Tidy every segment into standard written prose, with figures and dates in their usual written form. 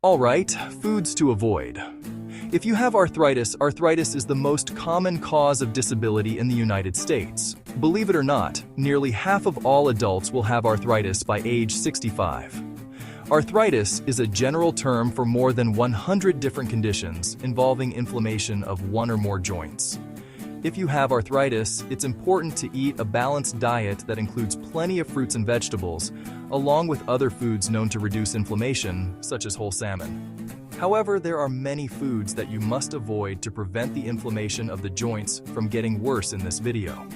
Alright, foods to avoid. If you have arthritis, arthritis is the most common cause of disability in the United States. Believe it or not, nearly half of all adults will have arthritis by age 65. Arthritis is a general term for more than 100 different conditions involving inflammation of one or more joints. If you have arthritis, it's important to eat a balanced diet that includes plenty of fruits and vegetables, along with other foods known to reduce inflammation, such as whole salmon. However, there are many foods that you must avoid to prevent the inflammation of the joints from getting worse in this video.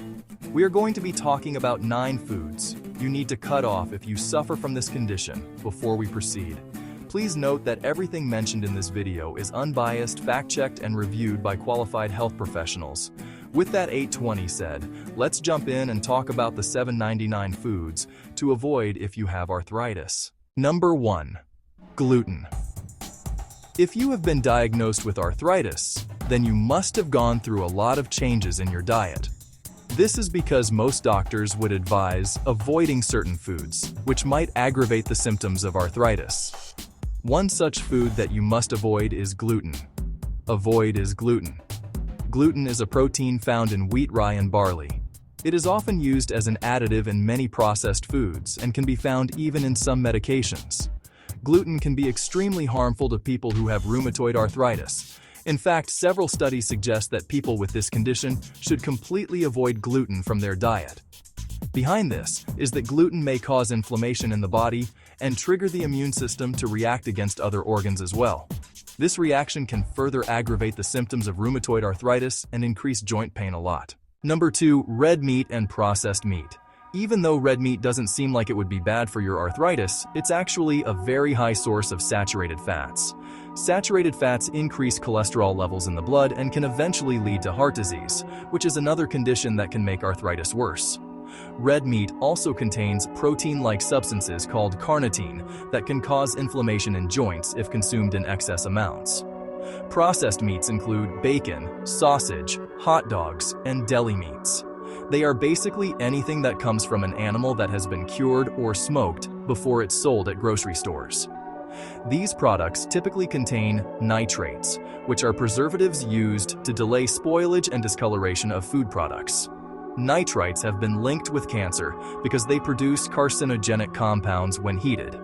We are going to be talking about 9 foods you need to cut off if you suffer from this condition before we proceed. Please note that everything mentioned in this video is unbiased, fact-checked, and reviewed by qualified health professionals. With that 820 said, let's jump in and talk about the 799 foods to avoid if you have arthritis. Number 1. Gluten. If you have been diagnosed with arthritis, then you must have gone through a lot of changes in your diet. This is because most doctors would advise avoiding certain foods, which might aggravate the symptoms of arthritis. One such food that you must avoid is gluten. Avoid is gluten. Gluten is a protein found in wheat, rye, and barley. It is often used as an additive in many processed foods and can be found even in some medications. Gluten can be extremely harmful to people who have rheumatoid arthritis. In fact, several studies suggest that people with this condition should completely avoid gluten from their diet. Behind this is that gluten may cause inflammation in the body and trigger the immune system to react against other organs as well. This reaction can further aggravate the symptoms of rheumatoid arthritis and increase joint pain a lot. Number 2. Red meat and processed meat. Even though red meat doesn't seem like it would be bad for your arthritis, it's actually a very high source of saturated fats. Saturated fats increase cholesterol levels in the blood and can eventually lead to heart disease, which is another condition that can make arthritis worse. Red meat also contains protein-like substances called carnitine that can cause inflammation in joints if consumed in excess amounts. Processed meats include bacon, sausage, hot dogs, and deli meats. They are basically anything that comes from an animal that has been cured or smoked before it's sold at grocery stores. These products typically contain nitrates, which are preservatives used to delay spoilage and discoloration of food products. Nitrites have been linked with cancer because they produce carcinogenic compounds when heated.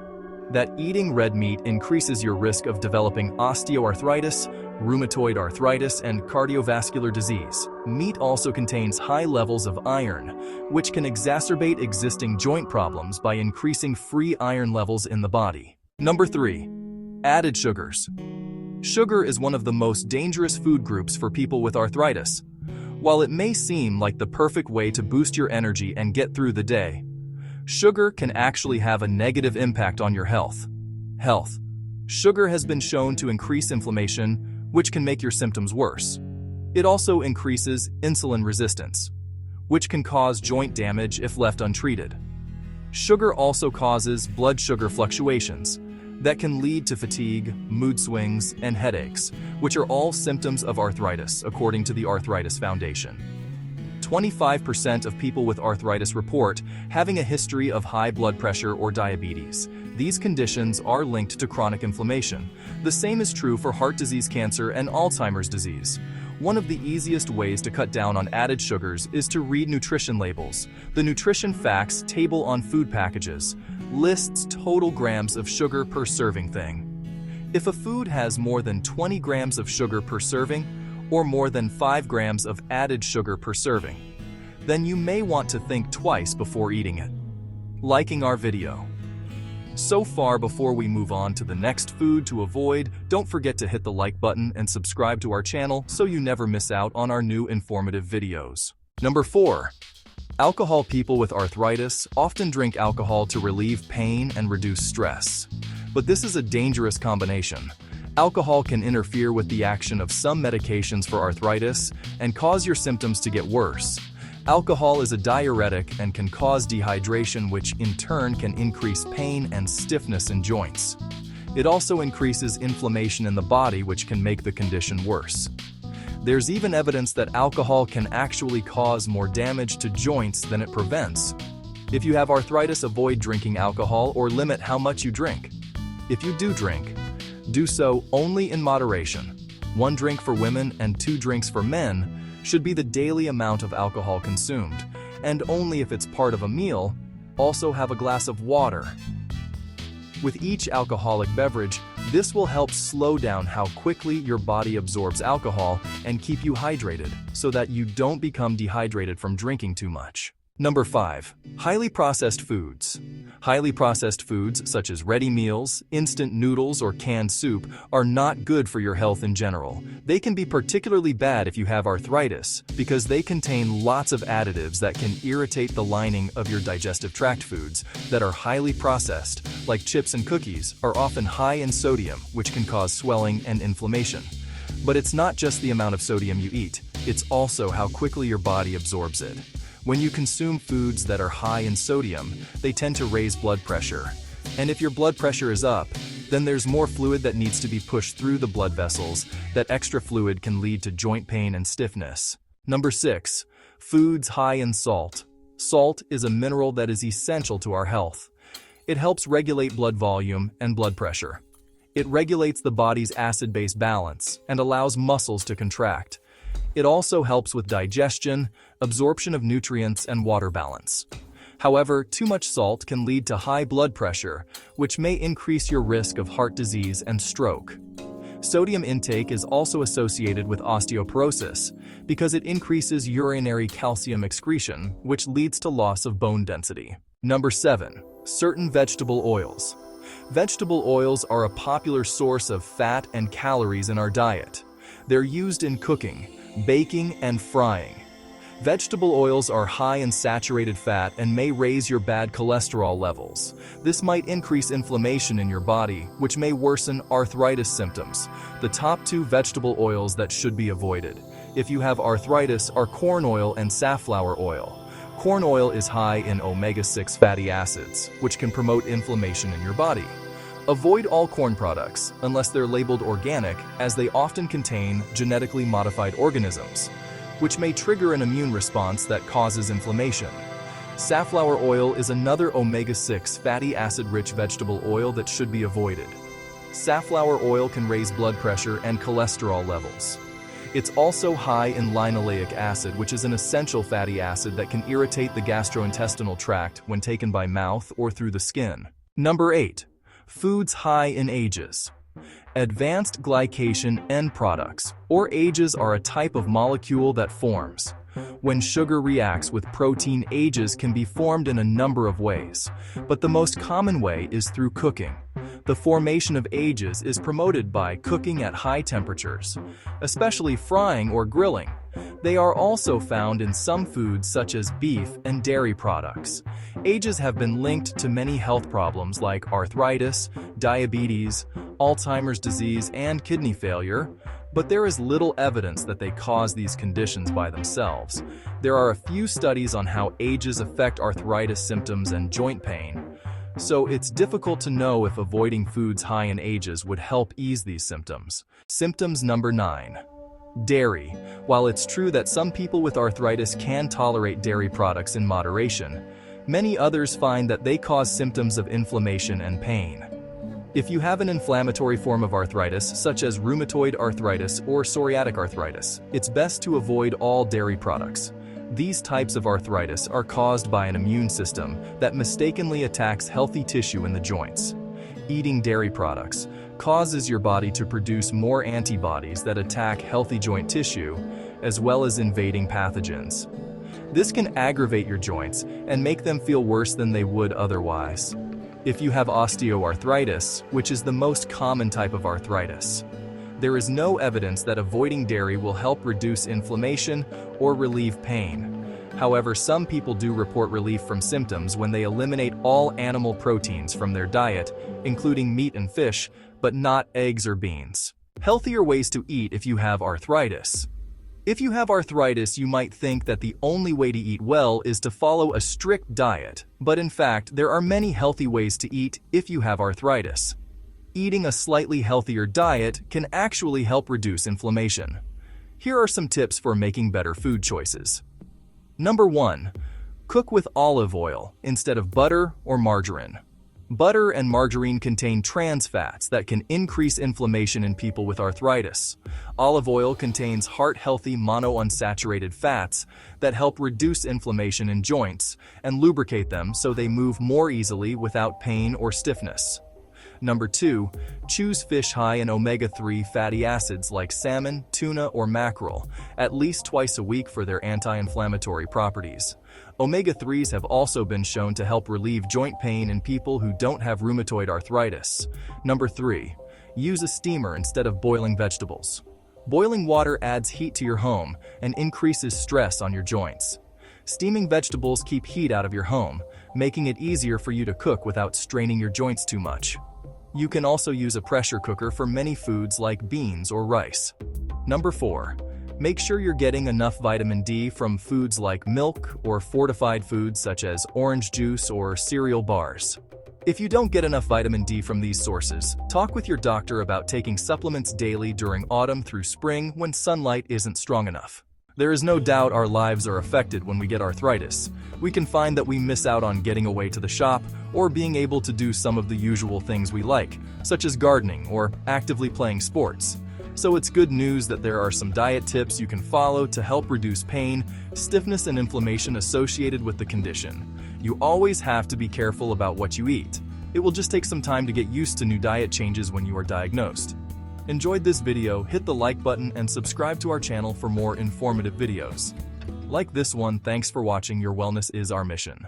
That eating red meat increases your risk of developing osteoarthritis, rheumatoid arthritis, and cardiovascular disease. Meat also contains high levels of iron, which can exacerbate existing joint problems by increasing free iron levels in the body. Number 3. Added sugars. Sugar is one of the most dangerous food groups for people with arthritis. While it may seem like the perfect way to boost your energy and get through the day, sugar can actually have a negative impact on your health. Sugar has been shown to increase inflammation, which can make your symptoms worse. It also increases insulin resistance, which can cause joint damage if left untreated. Sugar also causes blood sugar fluctuations that can lead to fatigue, mood swings, and headaches, which are all symptoms of arthritis, according to the Arthritis Foundation. 25% of people with arthritis report having a history of high blood pressure or diabetes. These conditions are linked to chronic inflammation. The same is true for heart disease, cancer, and Alzheimer's disease. One of the easiest ways to cut down on added sugars is to read nutrition labels. The nutrition facts table on food packages lists total grams of sugar per serving thing. If a food has more than 20 grams of sugar per serving, or more than 5 grams of added sugar per serving, then you may want to think twice before eating it. Liking our video. So far, before we move on to the next food to avoid, don't forget to hit the like button and subscribe to our channel so you never miss out on our new informative videos. Number 4. Alcohol. People with arthritis often drink alcohol to relieve pain and reduce stress. But this is a dangerous combination. Alcohol can interfere with the action of some medications for arthritis and cause your symptoms to get worse. Alcohol is a diuretic and can cause dehydration, which in turn can increase pain and stiffness in joints. It also increases inflammation in the body, which can make the condition worse. There's even evidence that alcohol can actually cause more damage to joints than it prevents. If you have arthritis, avoid drinking alcohol or limit how much you drink. If you do drink, Do so only in moderation. 1 drink for women and 2 drinks for men should be the daily amount of alcohol consumed, and only if it's part of a meal. Also have a glass of water. With each alcoholic beverage, this will help slow down how quickly your body absorbs alcohol and keep you hydrated so that you don't become dehydrated from drinking too much. Number 5. Highly processed foods. Highly processed foods such as ready meals, instant noodles, or canned soup are not good for your health in general. They can be particularly bad if you have arthritis because they contain lots of additives that can irritate the lining of your digestive tract. Foods that are highly processed, like chips and cookies, are often high in sodium, which can cause swelling and inflammation. But it's not just the amount of sodium you eat, it's also how quickly your body absorbs it. When you consume foods that are high in sodium, they tend to raise blood pressure. And if your blood pressure is up, then there's more fluid that needs to be pushed through the blood vessels. That extra fluid can lead to joint pain and stiffness. Number 6. Foods high in salt. Salt is a mineral that is essential to our health. It helps regulate blood volume and blood pressure. It regulates the body's acid-base balance and allows muscles to contract. It also helps with digestion, absorption of nutrients, and water balance. However, too much salt can lead to high blood pressure, which may increase your risk of heart disease and stroke. Sodium intake is also associated with osteoporosis because it increases urinary calcium excretion, which leads to loss of bone density. Number 7. Certain vegetable oils. Vegetable oils are a popular source of fat and calories in our diet. They're used in cooking, baking, and frying. Vegetable oils are high in saturated fat and may raise your bad cholesterol levels. This might increase inflammation in your body, which may worsen arthritis symptoms. The top 2 vegetable oils that should be avoided if you have arthritis are corn oil and safflower oil. Corn oil is high in omega-6 fatty acids, which can promote inflammation in your body. Avoid all corn products unless they're labeled organic, as they often contain genetically modified organisms, which may trigger an immune response that causes inflammation. Safflower oil is another omega-6 fatty acid-rich vegetable oil that should be avoided. Safflower oil can raise blood pressure and cholesterol levels. It's also high in linoleic acid, which is an essential fatty acid that can irritate the gastrointestinal tract when taken by mouth or through the skin. Number 8. Foods high in AGEs. Advanced glycation end products, or AGEs, are a type of molecule that forms when sugar reacts with protein. AGEs can be formed in a number of ways, but the most common way is through cooking. The formation of AGEs is promoted by cooking at high temperatures, especially frying or grilling. They are also found in some foods such as beef and dairy products. AGEs have been linked to many health problems like arthritis, diabetes, Alzheimer's disease, and kidney failure, but there is little evidence that they cause these conditions by themselves. There are a few studies on how AGEs affect arthritis symptoms and joint pain, so it's difficult to know if avoiding foods high in AGEs would help ease these symptoms. Symptoms number 9. Dairy. While it's true that some people with arthritis can tolerate dairy products in moderation, many others find that they cause symptoms of inflammation and pain. If you have an inflammatory form of arthritis, such as rheumatoid arthritis or psoriatic arthritis, it's best to avoid all dairy products. These types of arthritis are caused by an immune system that mistakenly attacks healthy tissue in the joints. Eating dairy products causes your body to produce more antibodies that attack healthy joint tissue, as well as invading pathogens. This can aggravate your joints and make them feel worse than they would otherwise. If you have osteoarthritis, which is the most common type of arthritis, there is no evidence that avoiding dairy will help reduce inflammation or relieve pain. However, some people do report relief from symptoms when they eliminate all animal proteins from their diet, including meat and fish, but not eggs or beans. Healthier ways to eat if you have arthritis. If you have arthritis, you might think that the only way to eat well is to follow a strict diet, but in fact, there are many healthy ways to eat if you have arthritis. Eating a slightly healthier diet can actually help reduce inflammation. Here are some tips for making better food choices. Number 1. Cook with olive oil instead of butter or margarine. Butter and margarine contain trans fats that can increase inflammation in people with arthritis. Olive oil contains heart-healthy monounsaturated fats that help reduce inflammation in joints and lubricate them so they move more easily without pain or stiffness. Number 2, choose fish high in omega-3 fatty acids like salmon, tuna, or mackerel, at least twice a week for their anti-inflammatory properties. Omega-3s have also been shown to help relieve joint pain in people who don't have rheumatoid arthritis. Number 3, use a steamer instead of boiling vegetables. Boiling water adds heat to your home and increases stress on your joints. Steaming vegetables keep heat out of your home, making it easier for you to cook without straining your joints too much. You can also use a pressure cooker for many foods like beans or rice. Number 4, make sure you're getting enough vitamin D from foods like milk or fortified foods such as orange juice or cereal bars. If you don't get enough vitamin D from these sources, talk with your doctor about taking supplements daily during autumn through spring when sunlight isn't strong enough. There is no doubt our lives are affected when we get arthritis. We can find that we miss out on getting away to the shop or being able to do some of the usual things we like, such as gardening or actively playing sports. So it's good news that there are some diet tips you can follow to help reduce pain, stiffness, and inflammation associated with the condition. You always have to be careful about what you eat. It will just take some time to get used to new diet changes when you are diagnosed. Enjoyed this video, hit the like button and subscribe to our channel for more informative videos. Like this one. Thanks for watching. Your wellness is our mission.